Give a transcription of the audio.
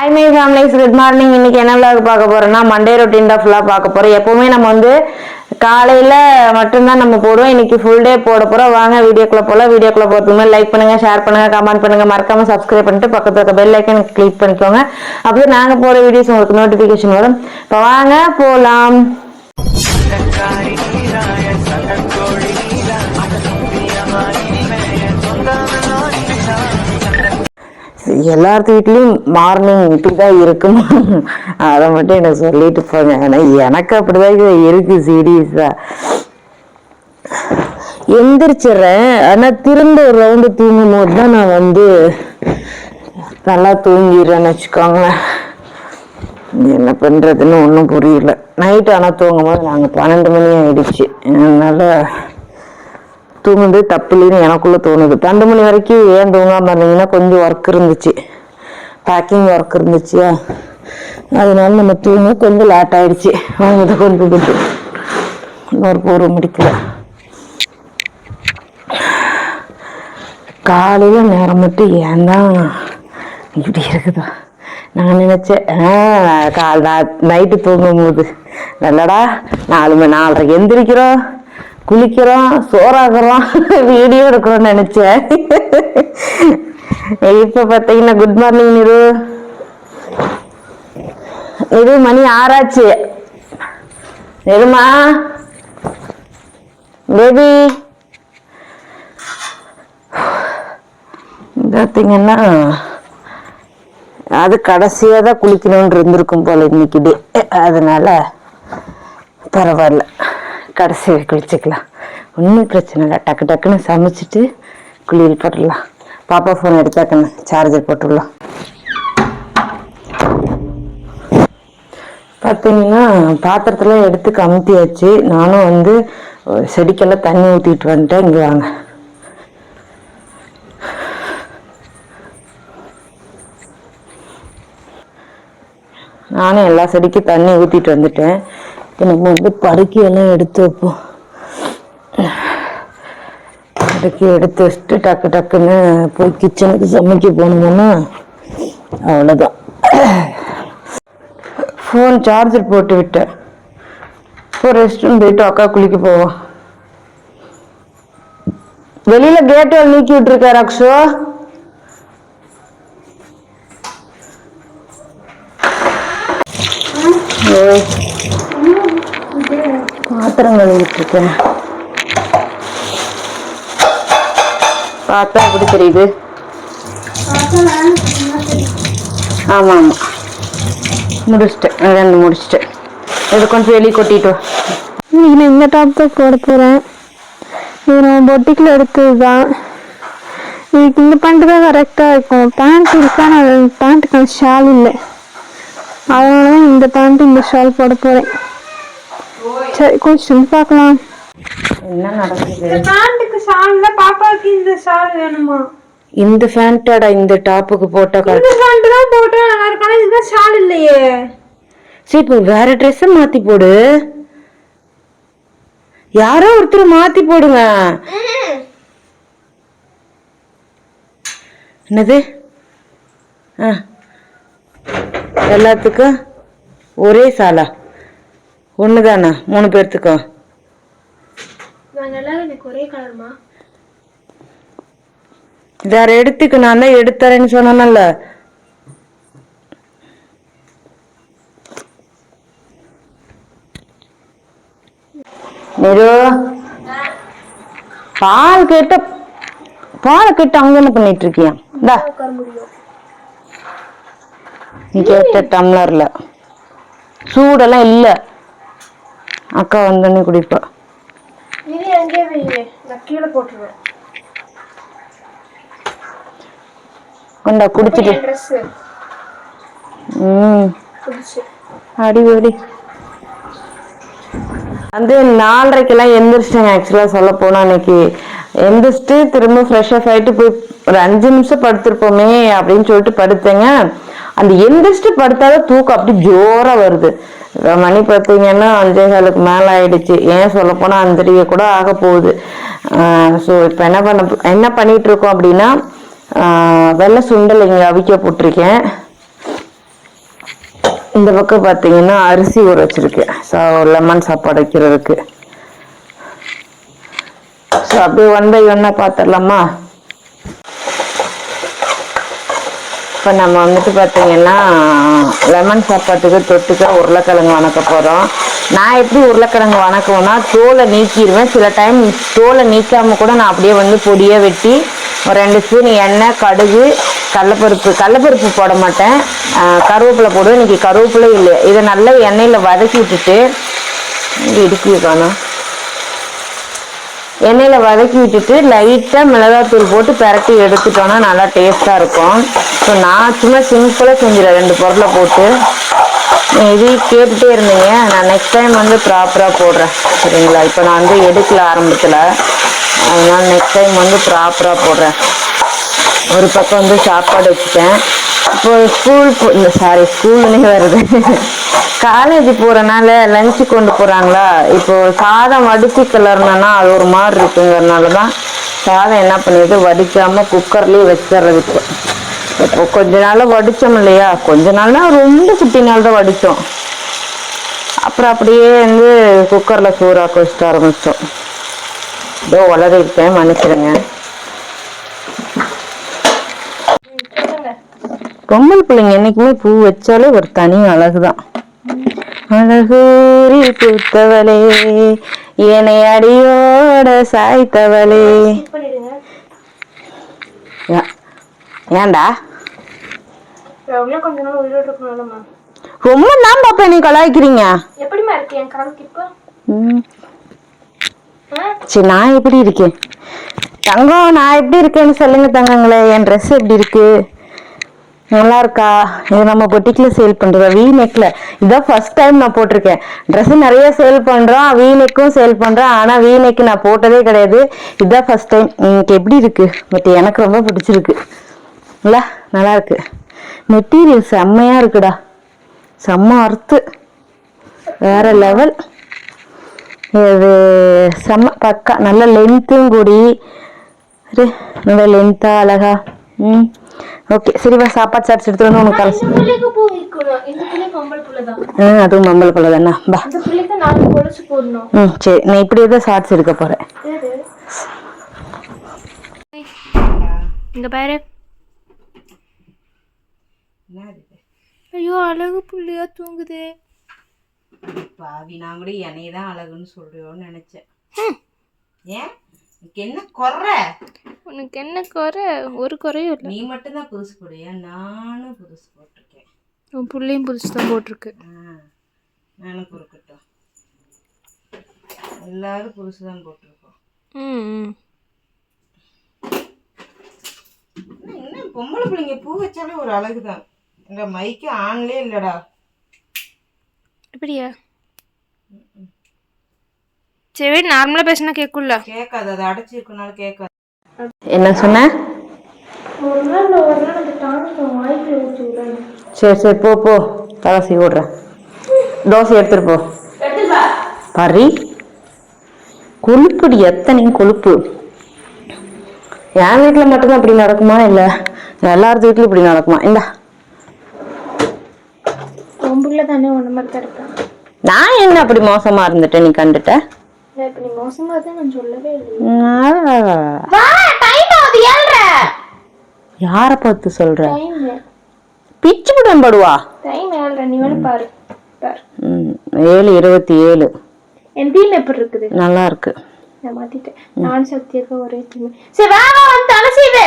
Hi my families, good morning. இன்னைக்கு என்ன vlog பார்க்க போறோம்னா மண்டே ரொட்டீன் தான் ஃபுல்லாக பார்க்க போறோம். எப்பவுமே நம்ம காலையில மட்டும்தான் நம்ம போடுவோம். இன்னைக்கு ஃபுல் டே போட போறோம். வாங்க வீடியோக்குள்ள போல. வீடியோக்குள்ள போறதுக்கு லைக் பண்ணுங்க, ஷேர் பண்ணுங்க, கமெண்ட் பண்ணுங்க, மறக்காம சப்ஸ்கிரைப் பண்ணிட்டு பக்கத்துல இருக்க பெல் ஐக்கன் கிளிக் பண்ணிக்கோங்க. அப்போ நாங்க போற வீடியோஸ் உங்களுக்கு நோட்டிபிகேஷன் வரும். இப்போ வாங்க போலாம். எல்லாத்து வீட்லயும் மார்னிங் இப்படிதான் இருக்கும். அதை மட்டும் எனக்கு சொல்லிட்டு போங்க. ஆனா எனக்கு அப்படிதான் இருக்கு. சீரியஸா எந்திரிச்சிடுறேன். ஆனா திரும்ப ஒரு ரவுண்டு தூங்கும் போது தான் நான் நல்லா தூங்கிடுறேன்னு வச்சுக்கோங்களேன். என்ன பண்றதுன்னு ஒன்றும் புரியல. நைட்டு ஆனால் தூங்கும் போது நாங்கள் 12 மணி ஆயிடுச்சு. அதனால தூங்குது தப்பு இல்லைன்னு எனக்குள்ள தோணுது. 12 மணி வரைக்கும் ஏன் தூங்காம இருந்தீங்கன்னா கொஞ்சம் ஒர்க் இருந்துச்சு, பேக்கிங் ஒர்க் இருந்துச்சு. அதனால நம்ம தூங்க கொஞ்சம் லேட் ஆயிடுச்சு. அவங்க கொண்டு போட்டு ஒரு முடிக்கல. காலையில நேரம் மட்டும் ஏன் தான் இப்படி இருக்குதா நான் நினைச்சேன். நைட்டு தூங்கும் போது நல்லடா 4:30 எந்திரிக்கிறோம், குளிக்கிறோம், சோறாக்குறோம், வீடியோ எடுக்கிறோம்னு நினைச்சேன். இப்ப பாத்தீங்கன்னா குட் மார்னிங் நிரு. இது மணி 6 ஆச்சு. நிருமா பேபி பாத்தீங்கன்னா அது கடைசியா தான் குளிக்கணும்னு இருந்திருக்கும் போல இன்னைக்கு டே. அதனால பரவாயில்ல, கடைசியாக குளிச்சுக்கலாம். ஒன்றும் பிரச்சனை இல்லை. டக்கு டக்குன்னு சமைச்சிட்டு குளியல் போட்டுடலாம். பாப்பா ஃபோன் எடுத்தாக்கண்ணு சார்ஜர் போட்டுடலாம். பார்த்தீங்கன்னா பாத்திரத்தில் எடுத்து கமுத்தியாச்சு. நானும் செடிக்கெல்லாம் தண்ணி ஊற்றிட்டு வந்துட்டேன். இங்கே வாங்க. நானும் எல்லா செடிக்கும் தண்ணி ஊற்றிட்டு வந்துட்டேன். இப்போ நம்ம படுக்கையெல்லாம் எடுத்து வைப்போம். படுக்கை எடுத்து வச்சுட்டு டக்கு டக்குன்னு போய் கிச்சனுக்கு சமைக்க போனோம்னா அவ்வளோதான். ஃபோன் சார்ஜர் போட்டு விட்டேன். இப்போ ரெஸ்ட் ரூம் போயிட்டு அக்கா குளிக்க போவோம். வெளியில கேட்டு நீக்கி விட்டுருக்காரு அக்ஷோ. பாத்திரம் கழுவிட்டு இருக்கேன். பார்த்தா எப்படி தெரியுது? ஆமா ஆமா முடிச்சிட்டேன். 2 முடிச்சிட்டேன். இது கொஞ்சம் வெளியே கொட்டிட்டு இன்னைக்கு நான் இந்த டாப் தான் போட போறேன். இது நான் பொட்டிக்கில் எடுத்ததுதான். இதுக்கு இந்த பேண்ட் தான் கரெக்டா இருக்கும். பேண்ட் இருக்கா, நான் பேண்ட்டுக்கு ஷால் இல்லை. அதனாலதான் இந்த பேண்ட் இந்த ஷால் போட போறேன். சரி கொஞ்சம் பார்க்கலாம் என்ன நடக்குது. பேண்ட்டுக்கு ஷால்ல பாப்பாக்கு இந்த ஷால் வேணுமா? இந்த பேண்டடா இந்த டாப்புக்கு போட்டா இந்த பேண்ட் தான் போட்டா நல்லா இருக்கும். இதுக்கு ஷால் இல்லையே. சரி இப்போ வேற Dress மாத்தி போடு. யாரோ ஒருத்தர் மாத்தி போடுங்க. என்னது? எல்லாத்துக்கும் ஒரே சாலா? ஒண்ணுதானா 3 பேர்த்துக்கும்? வேற எடுத்துக்கு நான் தான் எடுத்தரேன்னு சொன்னேன்ல. பால் கேட்ட அங்க என்ன பண்ணிட்டு இருக்கியா? நீ கேட்ட டம்ளர்ல சூடெல்லாம் இல்ல. அக்கா வந்தோடனே குடிப்பா. கொண்டா குடிச்சிட்டு அடிபடி 4:30 எந்திரிச்சிட்டேங்க. ஆக்சுவலா சொல்ல போனா இன்னைக்கு எந்திரிச்சிட்டு திரும்ப ஃப்ரெஷ் அப் ஆயிட்டு போய் ஒரு 5 நிமிஷம் படுத்திருப்போமே அப்படின்னு சொல்லிட்டு படுத்தேங்க. அந்த எந்திரிச்சிட்டு படுத்தாதான் தூக்கம் அப்படி ஜோரா வருது. மணி பார்த்தீங்கன்னா 5:15 மேல ஆயிடுச்சு. ஏன் சொல்ல போனா 5:30 கூட ஆக போகுது. ஸோ இப்போ என்ன பண்ணிட்டு இருக்கோம் அப்படின்னா வெள்ளை சுண்டல் இங்கே அவிக்க போட்டிருக்கேன். இந்த பக்கம் பார்த்தீங்கன்னா அரிசி ஊற வச்சிருக்கு. ஸோ லெமன் சாப்பாடு வைக்கிறதுக்கு. ஸோ அப்படியே 1 by 1 பார்த்துடலாமா? இப்போ நம்ம வந்துட்டு பார்த்தீங்கன்னா லெமன் சாப்பாட்டுக்கு தொட்டுக்க உருளைக்கிழங்கு வணக்க போகிறோம். நான் எப்படி உருளைக்கிழங்கு வணக்குவேன்னா தோலை நீக்கிடுவேன். சில டைம் தோலை நீக்காமல் கூட நான் அப்படியே வந்து பொடியாக வெட்டி ஒரு 2 ஸ்பூன் எண்ணெய், கடுகு, கடலைப்பருப்பு போட மாட்டேன், கருவேப்பிலை போடுவேன். இன்றைக்கி கருவேப்பிலை இல்லை. இதை நல்லா எண்ணெயில் வதக்கி விட்டுட்டு லைட்டாக மிளகாத்தூள் போட்டு பிரட்டி எடுத்துட்டோன்னா நல்லா டேஸ்ட்டாக இருக்கும். ஸோ நான் சும்மா சிம்பிளாக செஞ்சிடறேன் 2 பொருளை போட்டு. இது கேட்டுகிட்டே இருந்தீங்க, நான் நெக்ஸ்ட் டைம் வந்து ப்ராப்பராக போடுறேன் சரிங்களா? இப்போ நான் வந்து எடுக்கல ஆரம்பத்தில், அதனால் நெக்ஸ்ட் டைம் வந்து ப்ராப்பராக போடுறேன். ஒரு பக்கம் வந்து சாப்பாடு வச்சுட்டேன். இப்போ ஸ்கூல்னே வருது, காலேஜ் போகிறனால லஞ்சு கொண்டு போகிறாங்களா. இப்போ சாதம் வடித்து கிளறணுன்னா அது ஒரு மாதிரி இருக்குங்கிறதுனால தான் சாதம் என்ன பண்ணிடுது வடிக்காமல் குக்கர்லேயே வச்சிடுறது. இப்போ கொஞ்ச நாள் வடித்தோம் இல்லையா, கொஞ்ச நாள்னா ரொம்ப குட்டி நாள் தான் வடித்தோம். அப்புறம் அப்படியே வந்து குக்கரில் சூறாக்க வச்சுட்டு ஆரம்பித்தோம். ஏதோ வளர்ந்துருக்கேன், மன்னிச்சிடுங்க. பொம்பளை பிள்ளைங்க என்னைக்குமே பூ வச்சாலே ஒரு தனி அழகுதான். அழகூரி பூத்தவளே, என்னை அடியோட சாய்த்தவளே. ஏன்டா ரொம்ப தான் பாப்பா நீ கலாய்க்கிறீங்க? சரி நான் எப்படி இருக்கேன் தங்கம்? நான் எப்படி இருக்கேன்னு சொல்லுங்க தங்கங்களே. என் ட்ரெஸ் எப்படி இருக்கு? நல்லா இருக்கா? இது நம்ம பொட்டிக்கில் சேல் பண்ணுறோம் வீ நெக்கில். இதுதான் ஃபர்ஸ்ட் டைம் நான் போட்டிருக்கேன். ட்ரெஸ்ஸு நிறைய சேல் பண்ணுறோம், வீ நெக்கும் சேல் பண்ணுறோம். ஆனால் வீ நெக்கு நான் போட்டதே கிடையாது. இதுதான் ஃபர்ஸ்ட் டைம். எனக்கு எப்படி இருக்கு? பட் எனக்கு ரொம்ப பிடிச்சிருக்கு. இல்லை நல்லா இருக்கு. மெட்டீரியல் செம்மையாக இருக்குடா, செம்ம அர்த்து, வேற லெவல். இது செம்ம பக்கா, நல்ல லென்த்தும் கூடி, நல்ல லென்த்தா அழகா. ஓகே சரிவா, சாப்பாடு சாப்பிட்டு எடுத்து வந்து உனக்கு கலசி. அதுவும் பொம்பளை பிள்ளை தானே. பா சரி, நான் இப்படியே தான் ஷார்ட்ஸ் எடுக்க போறேன். இங்க பாரு. ஐயோ அழகு புள்ளியா தூங்குது. பாவி, நான் கூட என்னைய தான் அழகுன்னு சொல்றியோன்னு நினைச்சேன். ஏன் என்ன குறை? உனக்கு என்ன குறை? ஒரு குறையும் இல்லை. நீ மட்டும்தான் புதுசு போடுறியா? நானும் புதுசு போட்டிருக்கேன். உன் பிள்ளையும் புதுசு தான் போட்டிருக்கு. நானும் பொறுக்கட்டும், எல்லாரும் புதுசு தான் போட்டிருக்கோம். என்ன பொம்பளை பிள்ளைங்க பூ வச்சாலே ஒரு அழகுதான். இந்த மைக்கு ஆன்லே இல்லடா. எப்படியா? சரி நார்மலா பேசினா கேட்கும்ல? கேட்காது, அதை அடைச்சிருக்கனால கேட்காது. என்ன சொன்ன? சரி சரி போ போ, தலசி ஓடுறேன். தோசை எடுத்துட்டு போ. பரி கொழுப்புடி, எத்தனையும் கொழுப்பு. என் வீட்டில் மட்டும்தான் இப்படி நடக்குமா, இல்லை எல்லார் வீட்லையும் இப்படி நடக்குமா? இந்தா தானே ஒன்று மாதிரி தான் இருப்பேன். நான் என்ன அப்படி மோசமா இருந்துட்டேன் நீ கண்டுட்ட? இப்படி மோசமா தான் நான் சொல்லவே இல்லை. யார பார்த்து சொல்ற? பிச்சு புடன் படுவா. டைம் 7:30, நீ வேணா பாரு. 7:27. என் டீம் எப்படி இருக்குது? நல்லா இருக்கு. நான் மாத்திட்டேன். நான் சத்தியக்க ஒரே டீம். சரி வா வா வந்து அலசிடு.